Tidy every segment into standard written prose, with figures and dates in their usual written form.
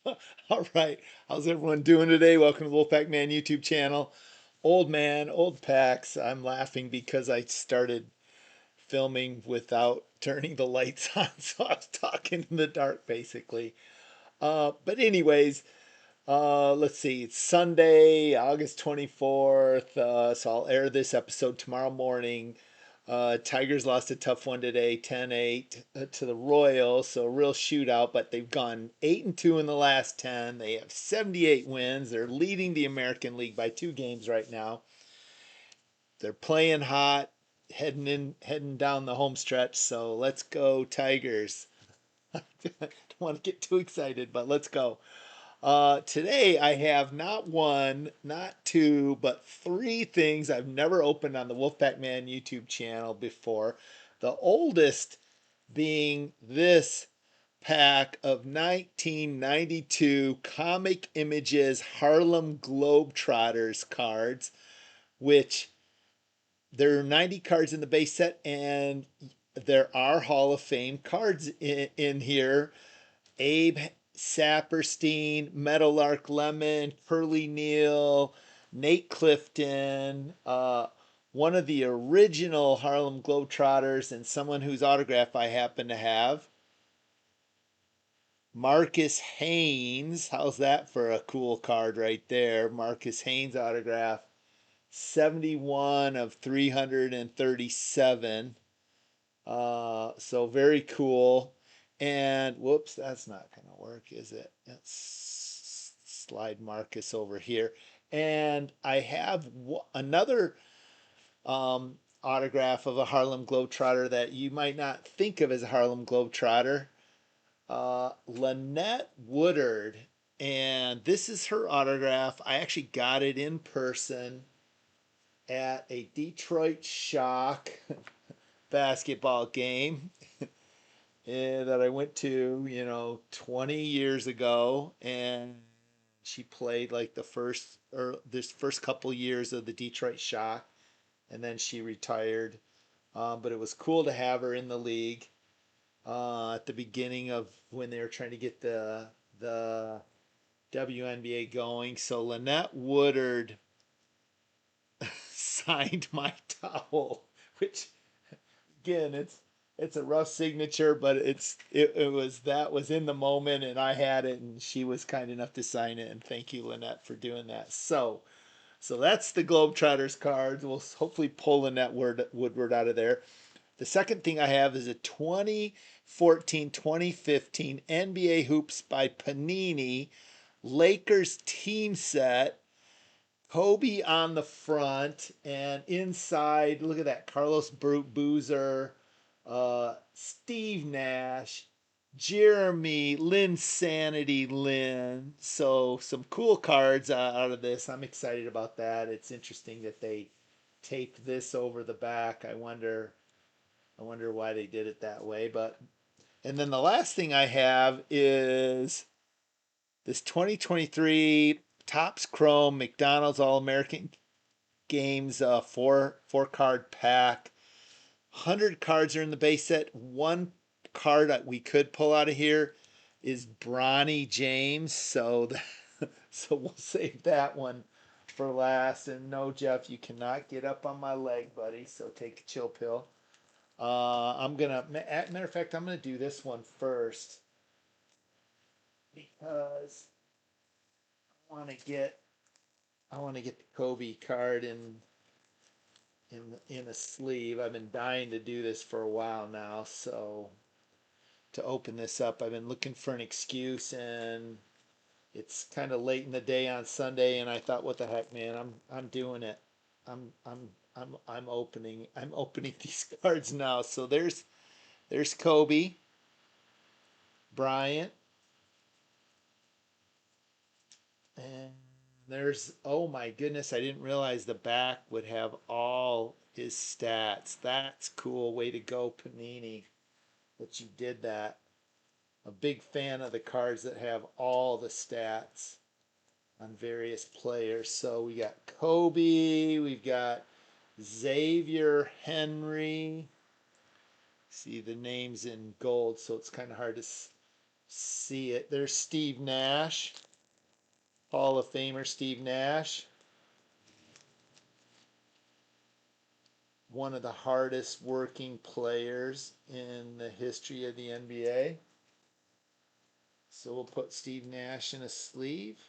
All right. How's everyone doing today? Welcome to the WOLFPACKMAN YouTube channel. Old man, old packs. I'm laughing because I started filming without turning the lights on, so I was talking in the dark basically. But anyways, let's see. It's Sunday, August 24th. So I'll air this episode tomorrow morning. Tigers lost a tough one today, 10-8 to the Royals. So a real shootout, but they've gone 8-2 in the last 10. They have 78 wins. They're leading the American League by 2 games right now. They're playing hot, heading down the home stretch. So let's go Tigers. Don't want to get too excited, but let's go. Today I have not one, not two, but 3 things I've never opened on the WOLFPACKMAN YouTube channel before. The oldest being this pack of 1992 Comic Images Harlem Globetrotters cards, which there are 90 cards in the base set, and there are Hall of Fame cards in here. Abe Saperstein, Meadowlark Lemon, Neal, Nat Clifton, one of the original Harlem Globetrotters, and someone whose autograph I happen to have. Marques Haynes. How's that for a cool card right there? Marques Haynes autograph. 71 of 337. So very cool. And whoops, that's not going to work, is it? Let's slide Marcus over here. And I have another autograph of a Harlem Globetrotter that you might not think of as a Harlem Globetrotter. Lynette Woodard. And this is her autograph. I actually got it in person at a Detroit Shock basketball game that I went to, 20 years ago, and she played like the first or this first couple years of the Detroit Shock, and then she retired. But it was cool to have her in the league at the beginning of when they were trying to get the WNBA going. So Lynette Woodard signed my towel, which again, it's a rough signature, but it was that was in the moment, and I had it, and she was kind enough to sign it, and thank you, Lynette, for doing that. So that's the Globetrotters cards. We'll hopefully pull Lynette Woodward out of there. The second thing I have is a 2014-2015 NBA Hoops by Panini Lakers team set. Kobe on the front, and inside, look at that, Carlos Boozer, Steve Nash, Jeremy LINSANITY Lin. So some cool cards out of this. I'm excited about that. It's interesting that they taped this over the back. I wonder why they did it that way. But and then the last thing I have is this 2023 Topps Chrome McDonald's All-American Games four card pack. 100 cards are in the base set. One card that we could pull out of here is Bronny James. So we'll save that one for last. And no, Jeff, you cannot get up on my leg, buddy. So take a chill pill. Matter of fact, I'm gonna do this one first because I want to get the Kobe card in a sleeve. I've been dying to do this for a while now, so to open this up, I've been looking for an excuse, and it's kind of late in the day on Sunday, and I thought, what the heck, man, I'm doing it. I'm opening these cards now. So there's Kobe Bryant, and there's, oh my goodness, I didn't realize the back would have all his stats. That's cool. Way to go, Panini, that you did that. A big fan of the cards that have all the stats on various players. So we got Kobe, we've got Xavier Henry. See the names in gold, so it's kind of hard to See it. There's Steve Nash, Hall of Famer Steve Nash. One of the hardest working players in the history of the NBA. So we'll put Steve Nash in a sleeve.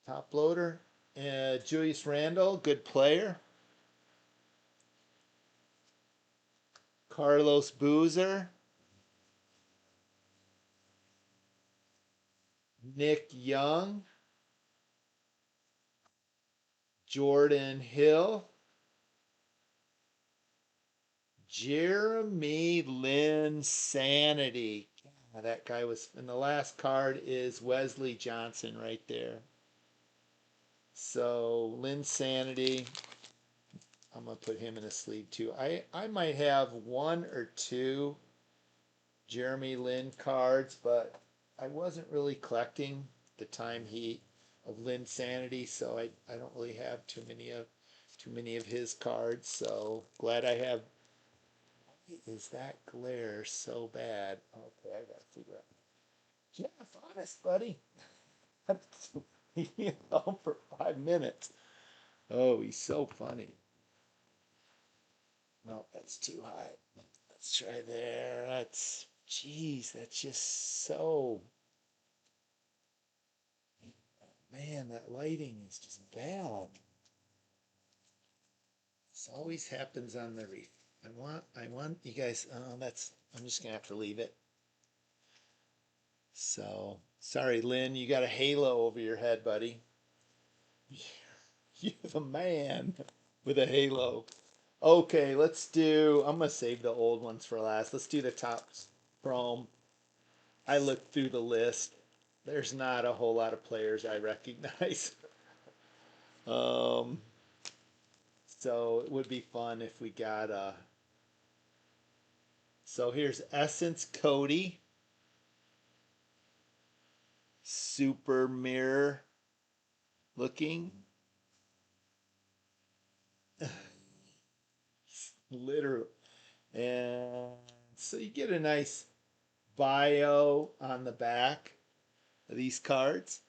Top loader. Julius Randle, good player. Carlos Boozer. Nick Young. Jordan Hill. Jeremy LINSANITY. That guy was, and the last card is Wesley Johnson right there. So LINSANITY, I'm gonna put him in a sleeve too. I might have one or two Jeremy Lin cards, but I wasn't really collecting the time of LINSANITY, so I don't really have too many of his cards. So glad I have. Is that glare so bad? Okay, I gotta figure out. Jeff, honest, buddy. Leave me alone for 5 minutes. Oh, he's so funny. No, that's too high. Let's try there. That's, geez, that's just so, man, that lighting is just bad. This always happens on the reef. I want you guys, I'm just gonna have to leave it. So, sorry, Lynn, you got a halo over your head, buddy. You're the man with a halo. Okay, I'm gonna save the old ones for last. Let's do the Topps Chrome. I looked through the list. There's not a whole lot of players I recognize. Um, so it would be fun if we got so here's Essence Cody. Super mirror looking. Literally. And so you get a nice bio on the back of these cards.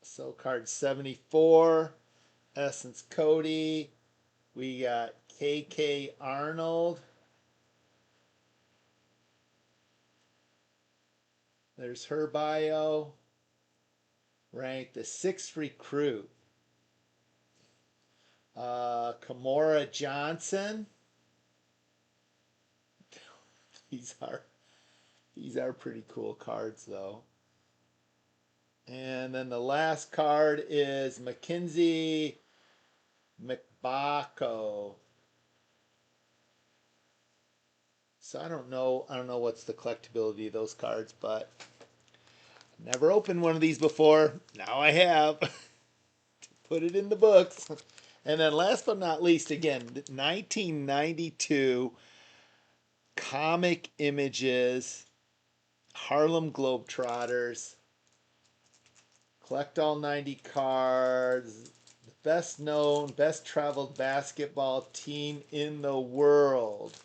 So card 74, Essence Cody. We got KK Arnold. There's her bio. Ranked the 6th recruit. Kymora Johnson. These are pretty cool cards though. And then the last card is MacKenzie Mgbako. So I don't know what's the collectability of those cards, but never opened one of these before. Now I have. Put it in the books. And then last but not least, again, 1992 comic images, Harlem Globetrotters. Collect all 90 cards. The best known, best traveled basketball team in the world.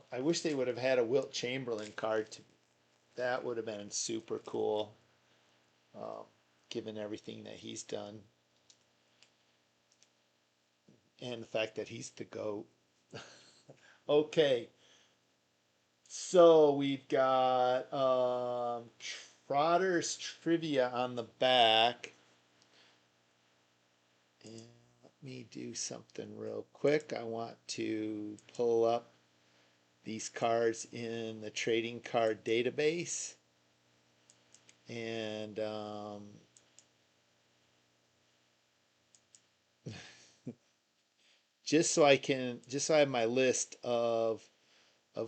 I wish they would have had a Wilt Chamberlain card. That would have been super cool, um, given everything that he's done. And the fact that he's the GOAT. Okay, so we've got Trotters trivia on the back. And let me do something real quick. I want to pull up these cards in the trading card database. And just so I have my list of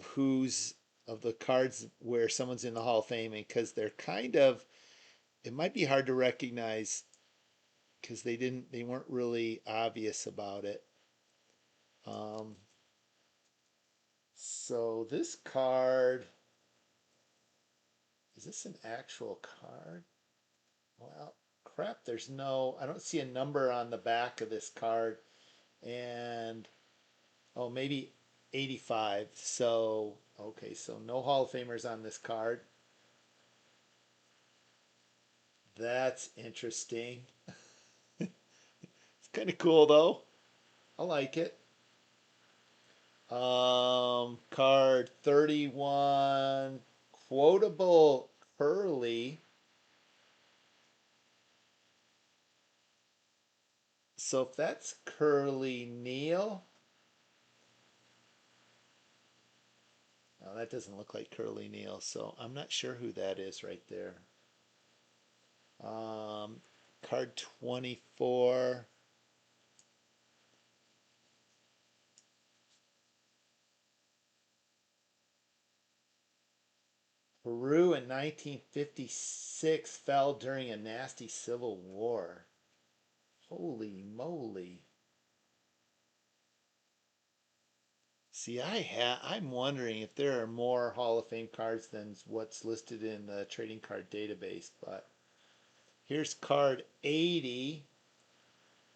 who's of the cards where someone's in the Hall of Fame, because they're kind of, it might be hard to recognize because they weren't really obvious about it. So this card, is this an actual card? Well, crap, I don't see a number on the back of this card. And oh, maybe 85. So, okay, so no Hall of Famers on this card. That's interesting. It's kind of cool though. I like it. Card 31, quotable Curly. So if that's Curly Neal, no, that doesn't look like Curly Neal. So I'm not sure who that is right there. Um, Card 24. Peru in 1956 fell during a nasty civil war. Holy moly. See, I'm wondering if there are more Hall of Fame cards than what's listed in the trading card database, but here's card 80.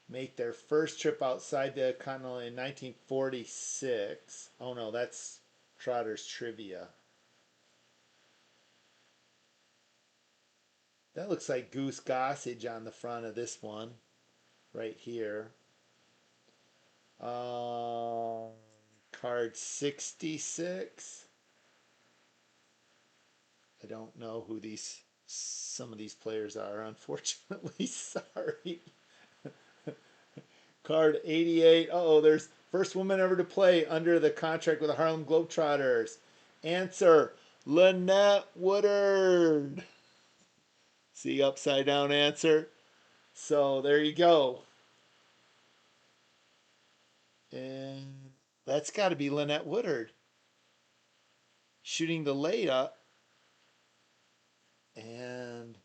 Make their first trip outside the continent in 1946. Oh no, that's Trotters trivia. That looks like Goose Gossage on the front of this one, right here. Um, Card 66. I don't know who some of these players are, unfortunately. Sorry. Card 88. Oh, there's first woman ever to play under the contract with the Harlem Globetrotters. Answer, Lynette Woodard. See, upside down answer. So there you go. And that's got to be Lynette Woodard shooting the layup. And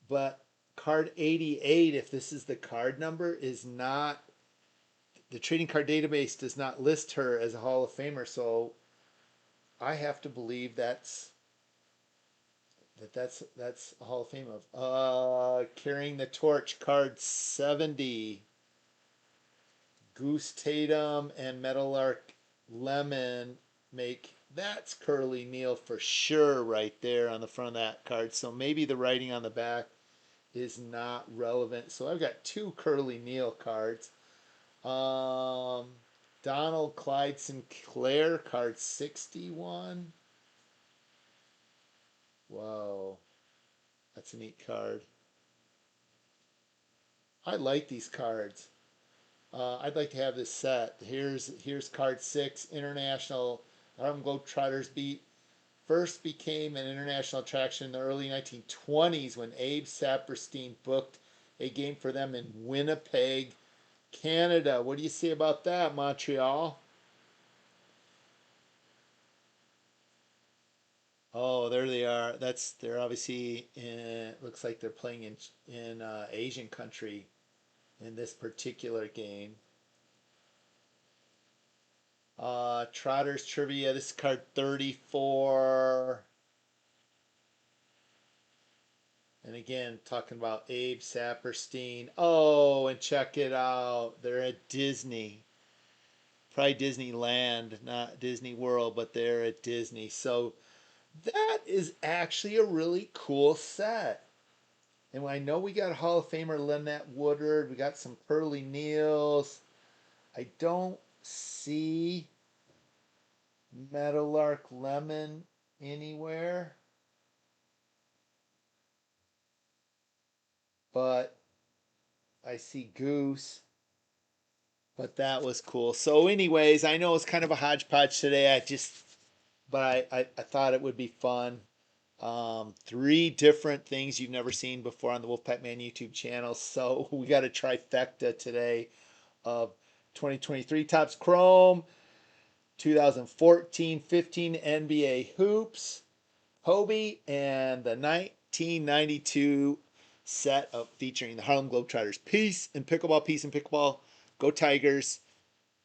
but card 88, if this is the card number, is not, the trading card database does not list her as a Hall of Famer. So I have to believe that's a Hall of Fame of carrying the torch, card 70. Goose Tatum and Meadowlark Lemon make, that's Curly Neal for sure right there on the front of that card. So maybe the writing on the back is not relevant. So I've got two Curly Neal cards. Donald Clyde Sinclair, card 61. Whoa, that's a neat card. I like these cards. I'd like to have this set. Here's card 6. International Harlem Globetrotters first became an international attraction in the early 1920s when Abe Saperstein booked a game for them in Winnipeg, Canada. What do you say about that, Montreal? Oh, there they are. They're obviously looks like they're playing in Asian country in this particular game. Trotters trivia. This is card 34. And again, talking about Abe Saperstein. Oh, and check it out. They're at Disney. Probably Disneyland, not Disney World, but they're at Disney. So that is actually a really cool set. And I know we got Hall of Famer Lynette Woodard. We got some Pearly Neals. I don't see Meadowlark Lemon anywhere. But I see Goose. But that was cool. So, anyways, I know it's kind of a hodgepodge today. I thought it would be fun. Three different things you've never seen before on the WolfPackMan YouTube channel. So we got a trifecta today of 2023 Topps Chrome, 2014-15 NBA Hoops, Kobe, and the 1992 set of featuring the Harlem Globetrotters. Peace and pickleball, peace and pickleball. Go Tigers.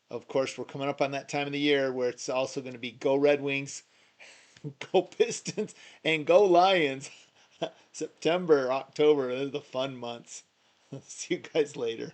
Of course, we're coming up on that time of the year where it's also going to be go Red Wings, go Pistons, and go Lions. September, October, those are the fun months. See you guys later.